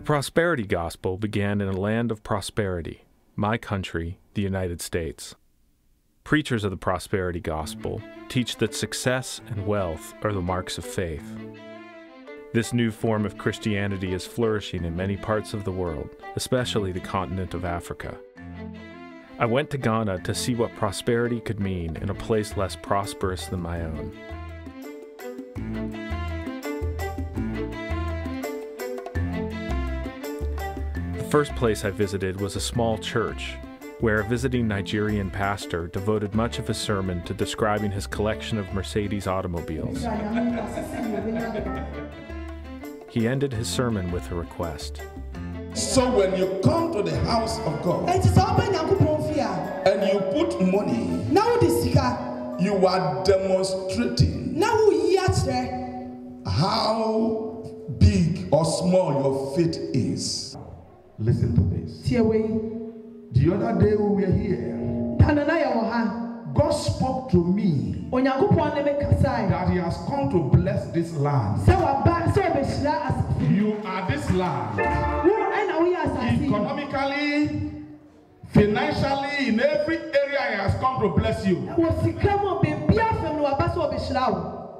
The prosperity gospel began in a land of prosperity, my country, the United States. Preachers of the prosperity gospel teach that success and wealth are the marks of faith. This new form of Christianity is flourishing in many parts of the world, especially the continent of Africa. I went to Ghana to see what prosperity could mean in a place less prosperous than my own. The first place I visited was a small church, where a visiting Nigerian pastor devoted much of his sermon to describing his collection of Mercedes automobiles. He ended his sermon with a request. So when you come to the house of God and you put money, you are demonstrating how big or small your faith is. Listen to this. The other day we were here, God spoke to me that He has come to bless this land. You are this land. Economically, financially, in every area He has come to bless you.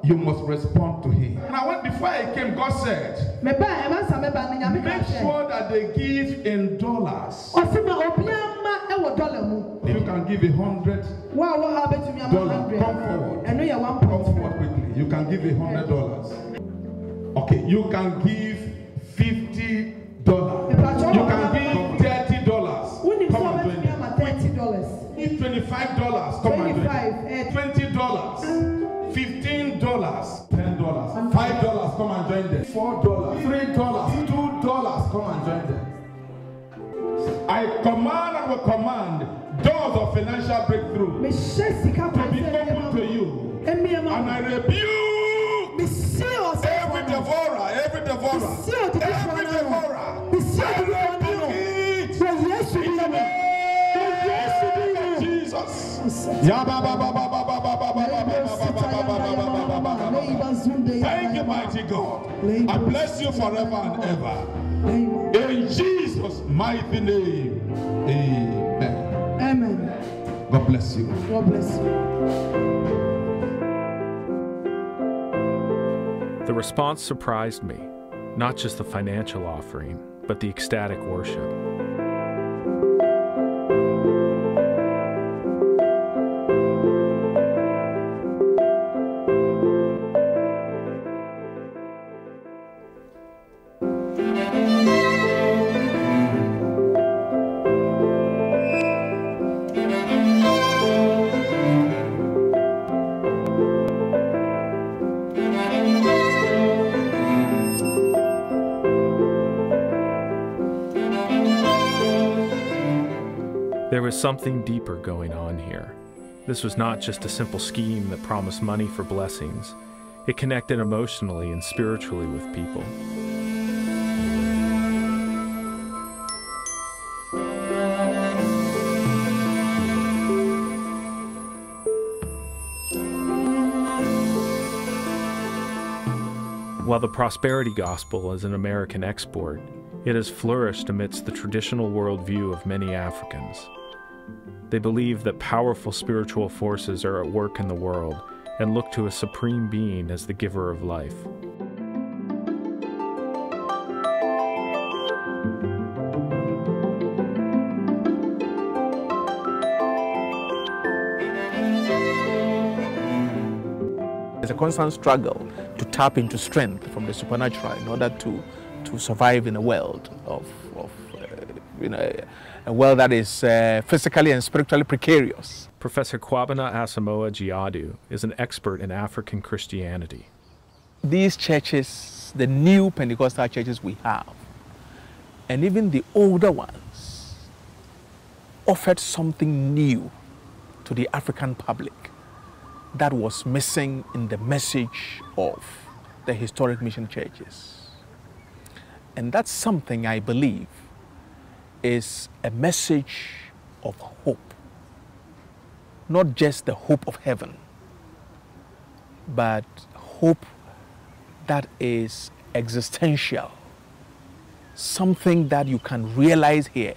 You must respond to Him. Now, before I came, God said, make sure that they give in dollars. You can give $100. Come forward quickly. You can give $100. Okay, you can give $50. You can give $30. Come on, join me. Give $25. Come on, join me. $20. $15, $10, $5, come and join them. $4, $3, $2, come and join them. I command and will command doors of financial breakthrough to be open to you. And I rebuke every devourer, every devourer, every devourer. I rebuke it in the name of Jesus. Thank you, mighty God. I bless you forever and ever. In Jesus' mighty name. Amen. Amen. God bless you. God bless you. The response surprised me, not just the financial offering, but the ecstatic worship. There was something deeper going on here. This was not just a simple scheme that promised money for blessings. It connected emotionally and spiritually with people. While the prosperity gospel is an American export, it has flourished amidst the traditional worldview of many Africans. They believe that powerful spiritual forces are at work in the world and look to a supreme being as the giver of life. It's a constant struggle to tap into strength from the supernatural in order to survive in a world of a world that is physically and spiritually precarious. Professor Kwabena Asamoah-Gyadu is an expert in African Christianity. These churches, the new Pentecostal churches we have, and even the older ones, offered something new to the African public that was missing in the message of the historic mission churches. And that's something I believe is a message of hope. Not just the hope of heaven, but hope that is existential, something that you can realize here.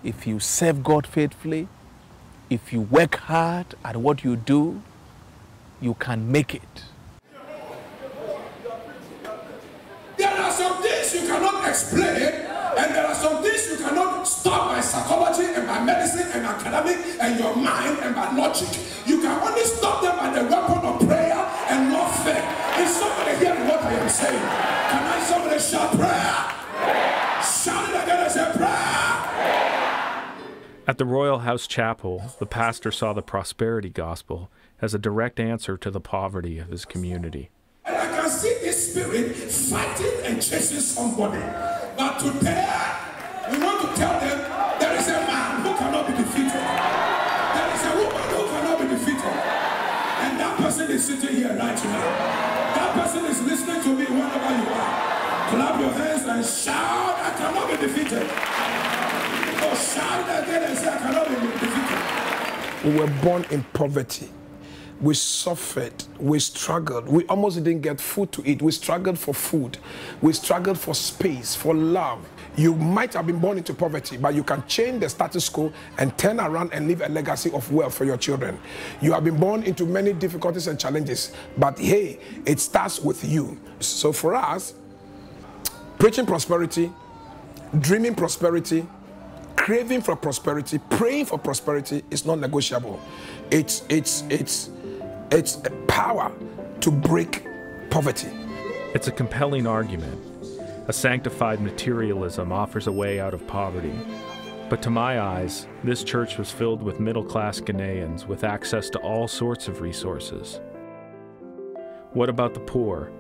If you serve God faithfully, if you work hard at what you do, you can make it. There are some things you cannot explain, and there are some things you cannot stop by psychology and by medicine and academic and your mind and by logic. You can only stop them by the weapon of prayer and warfare. Is somebody hearing what I am saying? Can I somebody shout prayer? Shout it again and say prayer. At the Royal House Chapel, the pastor saw the prosperity gospel as a direct answer to the poverty of his community. And I can see this spirit fighting and chasing somebody. But today, we want to tell them there is a man who cannot be defeated. There is a woman who cannot be defeated. And that person is sitting here right now. That person is listening to me wherever you are. Clap your hands and shout, I cannot be defeated. Or shout it again and say, I cannot be defeated. We were born in poverty. We suffered, we struggled, we almost didn't get food to eat. We struggled for food, we struggled for space, for love. You might have been born into poverty, but you can change the status quo and turn around and leave a legacy of wealth for your children. You have been born into many difficulties and challenges, but hey, it starts with you. So for us, preaching prosperity, dreaming prosperity, craving for prosperity, praying for prosperity is not negotiable. It's a power to break poverty. It's a compelling argument. A sanctified materialism offers a way out of poverty. But to my eyes, this church was filled with middle-class Ghanaians with access to all sorts of resources. What about the poor?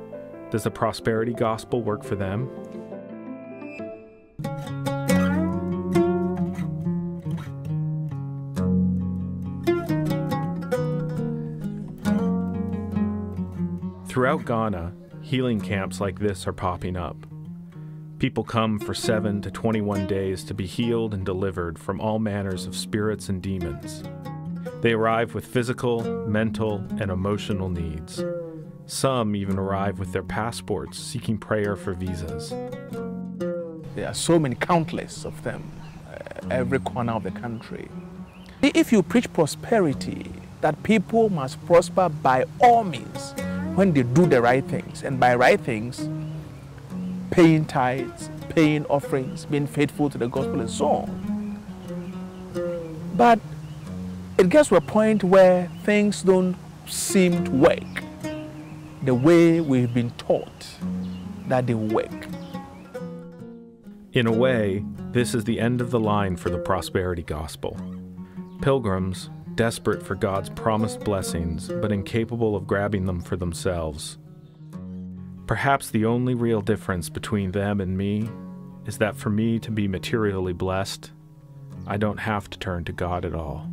Does the prosperity gospel work for them? Throughout Ghana, healing camps like this are popping up. People come for 7 to 21 days to be healed and delivered from all manners of spirits and demons. They arrive with physical, mental, and emotional needs. Some even arrive with their passports seeking prayer for visas. There are so many, countless of them, every corner of the country. If you preach prosperity, that people must prosper by all means, when they do the right things, and by right things, paying tithes, paying offerings, being faithful to the gospel and so on. But it gets to a point where things don't seem to work the way we've been taught that they work. In a way, this is the end of the line for the prosperity gospel. Pilgrims, desperate for God's promised blessings, but incapable of grabbing them for themselves. Perhaps the only real difference between them and me is that for me to be materially blessed, I don't have to turn to God at all.